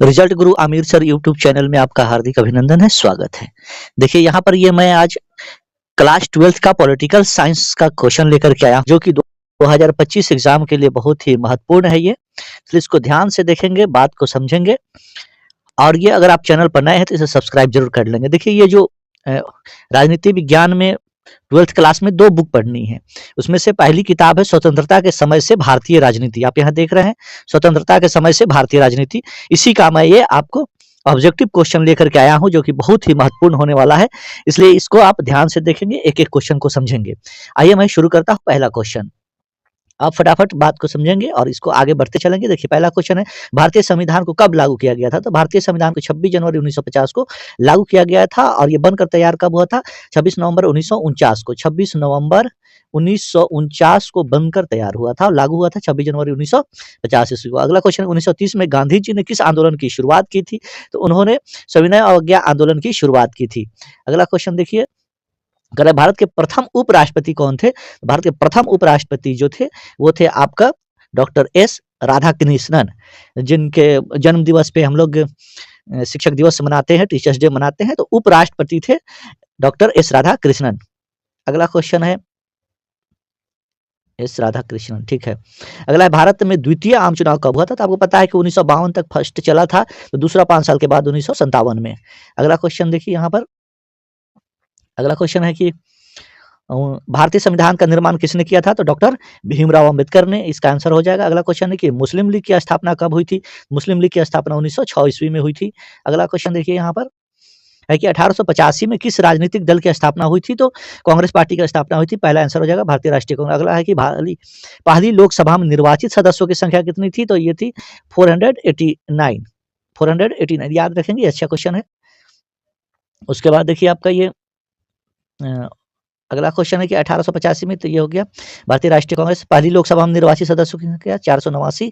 Result गुरु Aamir sir YouTube channel में आपका हार्दिक अभिनंदन है, स्वागत है। देखिए यहाँ पर ये मैं आज क्लास 12th का पॉलिटिकल साइंस का क्वेश्चन लेकर के आया जो कि 2025 एग्जाम के लिए बहुत ही महत्वपूर्ण है ये। तो इसको ध्यान से देखेंगे, बात को समझेंगे और ये अगर आप चैनल पर नए हैं तो इसे सब्सक्राइब जरूर कर लेंगे। देखिए ये जो राजनीति विज्ञान में 12th क्लास में 2 बुक पढ़नी है। उसमें से पहली किताब है स्वतंत्रता के समय से भारतीय राजनीति। आप यहाँ देख रहे हैं स्वतंत्रता के समय से भारतीय राजनीति। इसी का मैं ये आपको ऑब्जेक्टिव क्वेश्चन लेकर के आया हूँ जो कि बहुत ही महत्वपूर्ण होने वाला है। इसलिए इसको आप ध्यान से देखेंगे, एक-एक क्वेश्चन को समझेंगे। आइए मैं शुरू करता हूँ पहला क्वेश्चन। आप फटाफट बात को समझेंगे और इसको आगे बढ़ते चलेंगे। देखिए पहला क्वेश्चन है भारतीय संविधान को कब लागू किया गया था? तो भारतीय संविधान को 26 जनवरी 1950 को लागू किया गया था और ये बनकर तैयार कब हुआ था? 26 नवंबर 1949 को। 26 नवंबर 1949 को बनकर तैयार हुआ था और लागू हुआ था 26 जनवरी 1950 ईस्वी को। अगला क्वेश्चन 1930 में गांधी जी ने किस आंदोलन की शुरुआत की थी? तो उन्होंने सविनय अवज्ञा आंदोलन की शुरुआत की थी। अगला क्वेश्चन देखिए भारत के प्रथम उपराष्ट्रपति कौन थे? भारत के प्रथम उपराष्ट्रपति जो थे वो थे आपका डॉक्टर एस राधाकृष्णन, जिनके जन्म दिवस पे हम लोग शिक्षक दिवस मनाते हैं, टीचर्स डे मनाते हैं। तो उपराष्ट्रपति थे डॉक्टर एस राधाकृष्णन। अगला क्वेश्चन है एस राधाकृष्णन, ठीक है। अगला है भारत में द्वितीय आम चुनाव कब हुआ था? तो आपको पता है कि 1952 तक फर्स्ट चला था, तो दूसरा 5 साल के बाद 1957 में। अगला क्वेश्चन देखिए यहाँ पर। अगला क्वेश्चन है कि भारतीय संविधान का निर्माण किसने किया था? तो डॉक्टर भीमराव अंबेडकर ने। इसका आंसर हो जाएगा। अगला क्वेश्चन है कि मुस्लिम लीग की स्थापना कब हुई थी? मुस्लिम लीग की स्थापना 1906 ईस्वी में हुई थी। अगला क्वेश्चन देखिए यहाँ पर है कि 1885 में किस राजनीतिक दल की स्थापना हुई थी? तो कांग्रेस पार्टी की स्थापना हुई थी। पहला आंसर हो जाएगा भारतीय राष्ट्रीय कांग्रेस। अगला है कि पहली लोकसभा में निर्वाचित सदस्यों की संख्या कितनी थी? तो ये थी 489। 489 याद रखेंगे, अच्छा क्वेश्चन है। उसके बाद देखिए आपका ये अगला क्वेश्चन है कि 1885 में, तो ये हो गया भारतीय राष्ट्रीय कांग्रेस। पहली लोकसभा में निर्वाचित सदस्यों की संख्या 489।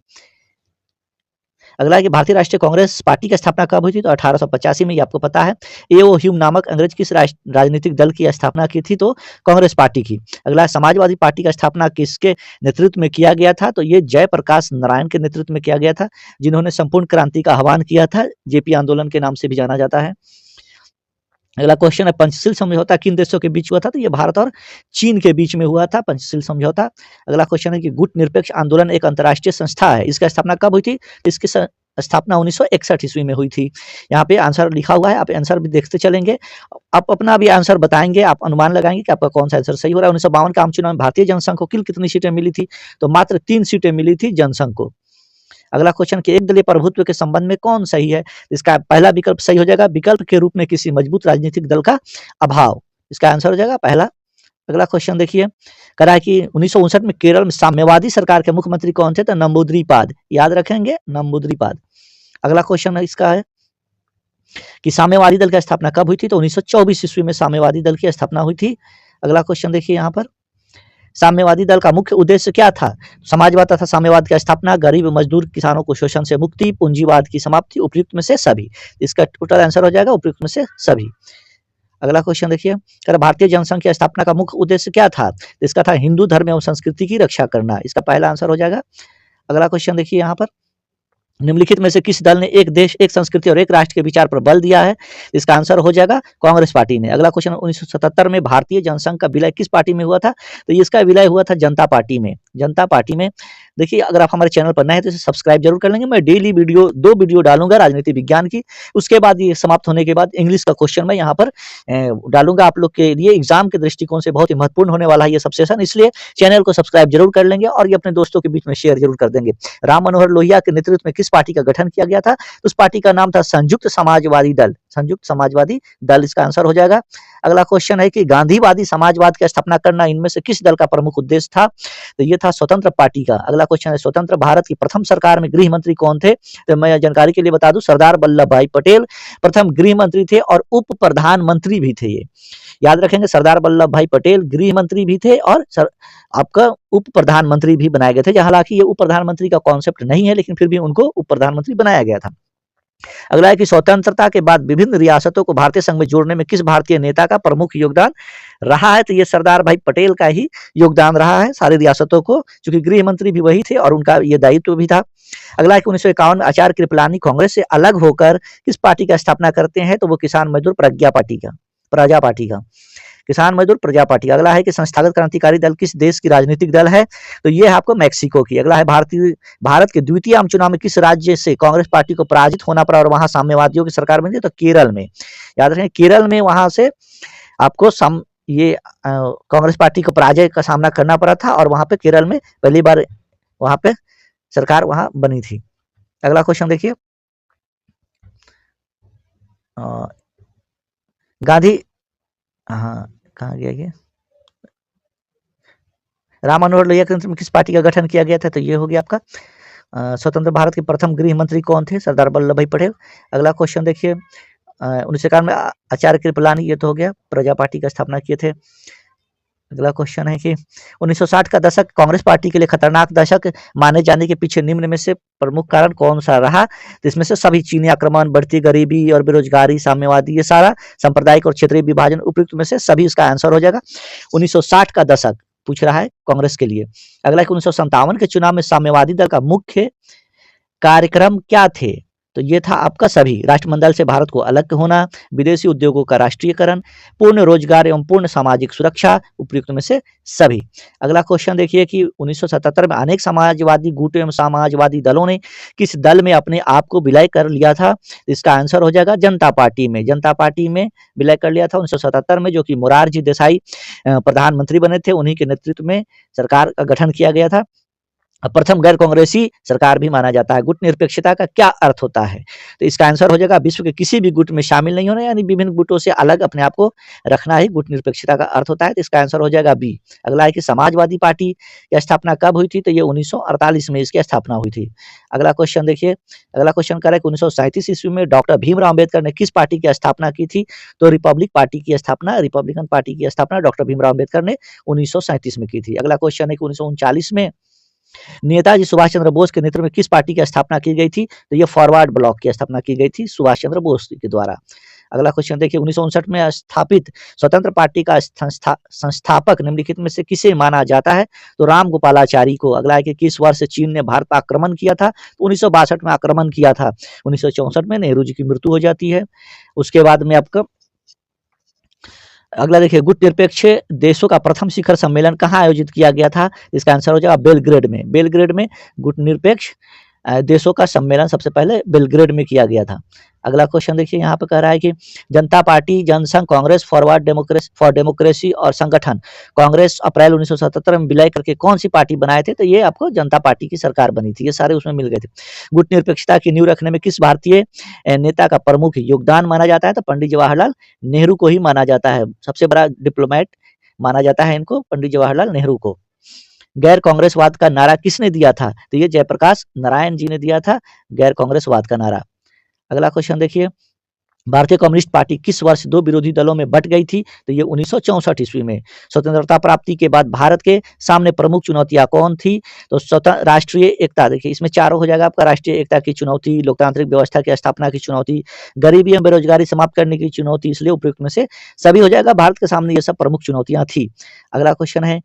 अगला है कि भारतीय राष्ट्रीय कांग्रेस पार्टी की स्थापना कब हुई थी? तो 1885 में, ये आपको पता है। ए.ओ. ह्यूम नामक अंग्रेज किस राजनीतिक दल की स्थापना की थी? तो कांग्रेस पार्टी की। अगला है समाजवादी पार्टी का स्थापना किसके नेतृत्व में किया गया था? तो ये जयप्रकाश नारायण के नेतृत्व में किया गया था, जिन्होंने संपूर्ण क्रांति का आह्वान किया था। जेपी आंदोलन के नाम से भी जाना जाता है। अगला क्वेश्चन है पंचशील समझौता किन देशों के बीच हुआ था? तो ये भारत और चीन के बीच में हुआ था पंचशील समझौता। अगला क्वेश्चन है कि गुट निरपेक्ष आंदोलन एक अंतर्राष्ट्रीय संस्था है, इसका स्थापना कब हुई थी? इसकी स्थापना 1961 ईस्वी में हुई थी। यहाँ पे आंसर लिखा हुआ है, आप आंसर भी देखते चलेंगे। आप अपना भी आंसर बताएंगे, आप अनुमान लगाएंगे कि आपका कौन सा आंसर सही हो रहा है। 1952 के आम चुनाव में भारतीय जनसंघ को कुल कितनी सीटें मिली थी? तो मात्र 3 सीटें मिली थी जनसंघ को। अगला क्वेश्चन कि एक दलीय प्रभुत्व के संबंध में कौन सही है? इसका पहला विकल्प सही हो जाएगा, विकल्प के रूप में किसी मजबूत राजनीतिक दल का अभाव। इसका आंसर हो जाएगा पहला। अगला क्वेश्चन देखिए कह रहा है कि 1959 में केरल में साम्यवादी सरकार के मुख्यमंत्री कौन थे? तो नंबूद्रीपाद, याद रखेंगे नंबूद्रीपाद। अगला क्वेश्चन है इसका है कि साम्यवादी दल की स्थापना कब हुई थी? तो 1924 ईस्वी में साम्यवादी दल की स्थापना हुई थी। अगला क्वेश्चन देखिए यहाँ पर साम्यवादी दल का मुख्य उद्देश्य क्या था? समाजवाद तथा साम्यवाद की स्थापना, गरीब मजदूर किसानों को शोषण से मुक्ति, पूंजीवाद की समाप्ति, उपयुक्त में से सभी। इसका टोटल आंसर हो जाएगा उपयुक्त में से सभी। अगला क्वेश्चन देखिए भारतीय जनसंघ की स्थापना का मुख्य उद्देश्य क्या था? इसका था हिंदू धर्म एवं संस्कृति की रक्षा करना। इसका पहला आंसर हो जाएगा। अगला क्वेश्चन देखिए यहाँ पर निम्नलिखित में से किस दल ने एक देश एक संस्कृति और एक राष्ट्र के विचार पर बल दिया है? इसका आंसर हो जाएगा कांग्रेस पार्टी ने। अगला क्वेश्चन 1977 में भारतीय जनसंघ का विलय किस पार्टी में हुआ था? तो इसका विलय हुआ था जनता पार्टी में। जनता पार्टी में देखिए अगर आप हमारे चैनल पर नए हैं तो इसे सब्सक्राइब जरूर कर लेंगे। मैं डेली दो वीडियो डालूंगा राजनीति विज्ञान की। उसके बाद ये समाप्त होने के बाद इंग्लिश का क्वेश्चन मैं यहाँ पर डालूंगा आप लोग के लिए। एग्जाम के दृष्टिकोण से बहुत ही महत्वपूर्ण होने वाला है ये सब सेशन, इसलिए चैनल को सब्सक्राइब जरूर कर लेंगे और ये अपने दोस्तों के बीच में शेयर जरूर कर देंगे। राम मनोहर लोहिया के नेतृत्व में किस पार्टी का गठन किया गया था? तो उस पार्टी का नाम था संयुक्त समाजवादी दल। संयुक्त समाजवादी दल इसका आंसर हो जाएगा। अगला क्वेश्चन है कि गांधीवादी समाजवाद की स्थापना करना इनमें से किस दल का प्रमुख उद्देश्य था? तो ये था स्वतंत्र पार्टी का। अगला क्वेश्चन है स्वतंत्र भारत की प्रथम सरकार में गृह मंत्री कौन थे? तो मैं जानकारी के लिए बता दूं सरदार वल्लभ भाई पटेल प्रथम गृह मंत्री थे और उप प्रधानमंत्री भी थे। ये याद रखेंगे सरदार वल्लभ भाई पटेल गृह मंत्री भी थे और आपका उप प्रधानमंत्री भी बनाए गए थे। हालांकि ये उप प्रधानमंत्री का कॉन्सेप्ट नहीं है, लेकिन फिर भी उनको उप प्रधानमंत्री बनाया गया था। अगला है कि स्वतंत्रता के बाद विभिन्न रियासतों को भारतीय संघ में जोड़ने में किस भारतीय नेता का प्रमुख योगदान रहा है? तो ये सरदार भाई पटेल का ही योगदान रहा है सारी रियासतों को, क्योंकि गृह मंत्री भी वही थे और उनका ये दायित्व भी था। अगला है कि 1951 में आचार्य कृपलानी कांग्रेस से अलग होकर किस पार्टी का स्थापना करते हैं? तो वो किसान मजदूर प्रजा पार्टी का किसान मजदूर प्रजा पार्टी। अगला है कि संस्थागत क्रांतिकारी दल किस देश की राजनीतिक दल है? तो ये है आपको मैक्सिको की। अगला है भारत के द्वितीय आम चुनाव में किस राज्य से कांग्रेस पार्टी को पराजित होना पड़ा और वहां साम्यवादियों की सरकार बनी? तो केरल में। याद रखें, केरल में वहां से आपको कांग्रेस पार्टी को पराजय का सामना करना पड़ा था और वहां पे केरल में पहली बार वहां पे सरकार वहां बनी थी। अगला क्वेश्चन देखिए, गांधी, हाँ कहाँ गया ये, राम मनोहर लोहिया के नेतृत्व में किस पार्टी का गठन किया गया था? तो ये हो गया आपका स्वतंत्र भारत के प्रथम गृह मंत्री कौन थे? सरदार वल्लभ भाई पटेल। अगला क्वेश्चन देखिए, 1951 में आचार्य कृपलानी, ये तो हो गया, प्रजा पार्टी का स्थापना किए थे। अगला क्वेश्चन है कि 1960 का दशक कांग्रेस पार्टी के लिए खतरनाक दशक माने जाने के पीछे निम्न में से प्रमुख कारण कौन सा रहा? तो इसमें से सभी चीनी आक्रमण, बढ़ती गरीबी और बेरोजगारी, साम्यवादी, ये सारा सांप्रदायिक और क्षेत्रीय विभाजन, उपयुक्त में से सभी इसका आंसर हो जाएगा। 1960 का दशक पूछ रहा है कांग्रेस के लिए। अगला 1957 के चुनाव में साम्यवादी दल का मुख्य कार्यक्रम क्या थे? तो ये था आपका सभी राष्ट्रमंडल से भारत को अलग होना, विदेशी उद्योगों का राष्ट्रीयकरण, पूर्ण रोजगार एवं पूर्ण सामाजिक सुरक्षा, उपयुक्त में से सभी। अगला क्वेश्चन देखिए कि 1977 में अनेक समाजवादी गुटों एवं समाजवादी दलों ने किस दल में अपने आप को विलय कर लिया था? इसका आंसर हो जाएगा जनता पार्टी में। जनता पार्टी में विलय कर लिया था 1977 में, जो कि मोरारजी देसाई प्रधानमंत्री बने थे, उन्हीं के नेतृत्व में सरकार का गठन किया गया था। प्रथम गैर कांग्रेसी सरकार भी माना जाता है। गुट निरपेक्षता का क्या अर्थ होता है? तो इसका आंसर हो जाएगा विश्व के किसी भी गुट में शामिल नहीं होना, यानी विभिन्न गुटों से अलग अपने आप को रखना ही गुट निरपेक्षता का अर्थ होता है। तो इसका आंसर हो जाएगा बी। अगला है कि समाजवादी पार्टी की स्थापना कब हुई थी? तो ये 1948 में इसकी स्थापना हुई थी। अगला क्वेश्चन देखिए, अगला क्वेश्चन कर रहा है 1937 ईस्वी में डॉक्टर भीमराव अम्बेडकर ने किस पार्टी की स्थापना की थी? तो रिपब्लिकन पार्टी की स्थापना डॉक्टर भीमराव अम्बेडकर ने 1937 में की थी। अगला क्वेश्चन है कि 1939 में नेताजी सुभाष चंद्र बोस के नेतृत्व में किस पार्टी की स्थापना की गई थी? तो ये फॉरवर्ड ब्लॉक की स्थापना की गई थी सुभाष चंद्र बोस के द्वारा। अगला क्वेश्चन देखिए, 1959 में स्थापित स्वतंत्र पार्टी का संस्थापक निम्नलिखित में से किसे माना जाता है? तो राम गोपालाचारी को। अगला है कि किस वर्ष चीन ने भारत पर आक्रमण किया था? तो 1962 में आक्रमण किया था। 1964 में नेहरू जी की मृत्यु हो जाती है। उसके बाद में आपका अगला देखिए, गुट निरपेक्ष देशों का प्रथम शिखर सम्मेलन कहाँ आयोजित किया गया था? इसका आंसर हो जाएगा बेलग्रेड में। बेलग्रेड में गुट निरपेक्ष देशों का सम्मेलन सबसे पहले बेलग्रेड में किया गया था। अगला क्वेश्चन देखिए, यहाँ पे कह रहा है कि Janata Party, Jana Sangh, Congress for democracy और संगठन कांग्रेस अप्रैल 1977 में विलय करके कौन सी पार्टी बनाए थे? तो ये आपको जनता पार्टी की सरकार बनी थी। ये सारे उसमें मिल गए थे। गुट निरपेक्षता की नींव रखने में किस भारतीय नेता का प्रमुख योगदान माना जाता है? तो पंडित जवाहरलाल नेहरू को ही माना जाता है। सबसे बड़ा डिप्लोमेट माना जाता है इनको, पंडित जवाहरलाल नेहरू को। गैर कांग्रेसवाद का नारा किसने दिया था? तो ये जयप्रकाश नारायण जी ने दिया था गैर कांग्रेसवाद का नारा। अगला क्वेश्चन देखिए, भारतीय कम्युनिस्ट पार्टी किस वर्ष दो विरोधी दलों में बट गई थी? तो ये 1964 ईस्वी में। स्वतंत्रता प्राप्ति के बाद भारत के सामने प्रमुख चुनौतियां कौन थी? तो राष्ट्रीय एकता, देखिए इसमें चारों हो जाएगा आपका, राष्ट्रीय एकता की चुनौती, लोकतांत्रिक व्यवस्था की स्थापना की चुनौती, गरीबी एवं बेरोजगारी समाप्त करने की चुनौती, इसलिए उपयुक्त में से सभी हो जाएगा। भारत के सामने ये सब प्रमुख चुनौतियां थी। अगला क्वेश्चन है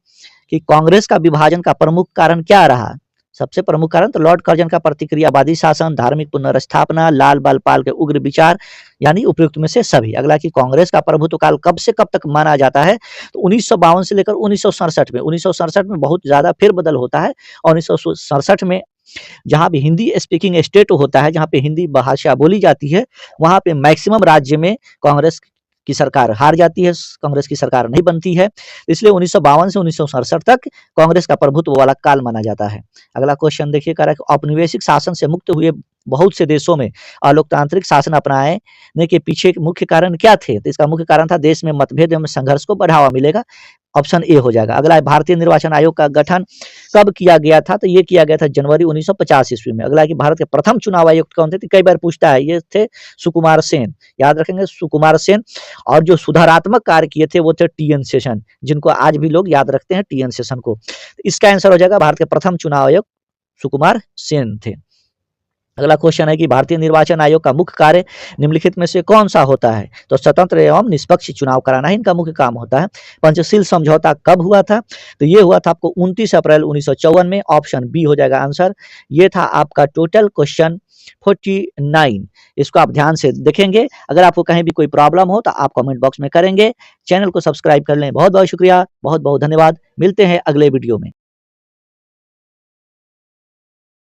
कि कांग्रेस का विभाजन का प्रमुख कारण क्या रहा? सबसे प्रमुख कारण तो लॉर्ड कर्जन का प्रतिक्रियावादी शासन, धार्मिक पुनर्स्थापना, लाल बाल के उग्र विचार, यानी उपयुक्त में से सभी। अगला कि कांग्रेस का प्रभुत्व काल कब से कब तक माना जाता है? तो 1952 से लेकर 1967 में। 1967 में बहुत ज्यादा फेरबदल होता है और 1967 में जहां भी हिंदी स्पीकिंग स्टेट होता है, जहां पे हिंदी भाषा बोली जाती है, वहां पे मैक्सिमम राज्य में कांग्रेस की सरकार हार जाती है, कांग्रेस की सरकार नहीं बनती है। इसलिए 1952 से 1967 तक कांग्रेस का प्रभुत्व वाला काल माना जाता है। अगला क्वेश्चन देखिए, कह रहा है औपनिवेशिक शासन से मुक्त हुए बहुत से देशों में अलोकतांत्रिक शासन अपनाने के पीछे मुख्य कारण क्या थे? तो इसका मुख्य कारण था देश में मतभेद एवं संघर्ष को बढ़ावा मिलेगा। ऑप्शन ए हो जाएगा। अगला है भारतीय निर्वाचन आयोग का गठन कब किया गया था? तो ये किया गया था जनवरी 1950 ईस्वी में। अगला है कि भारत के प्रथम चुनाव आयुक्त कौन थे? तो कई बार पूछता है, ये थे सुकुमार सेन, याद रखेंगे सुकुमार सेन। और जो सुधारात्मक कार्य किए थे वो थे टी.एन. शेषन, जिनको आज भी लोग याद रखते हैं, टी.एन. शेषन को। इसका आंसर हो जाएगा भारत के प्रथम चुनाव आयुक्त सुकुमार सेन थे। अगला क्वेश्चन है कि भारतीय निर्वाचन आयोग का मुख्य कार्य निम्नलिखित में से कौन सा होता है? तो स्वतंत्र एवं निष्पक्ष चुनाव कराना ही इनका मुख्य काम होता है। पंचशील समझौता कब हुआ था? तो ये हुआ था आपको 29 अप्रैल 1954 में। ऑप्शन बी हो जाएगा आंसर। ये था आपका टोटल क्वेश्चन 49। इसको आप ध्यान से देखेंगे। अगर आपको कहीं भी कोई प्रॉब्लम हो तो आप कमेंट बॉक्स में करेंगे। चैनल को सब्सक्राइब कर लें। बहुत बहुत शुक्रिया, बहुत बहुत धन्यवाद। मिलते हैं अगले वीडियो में।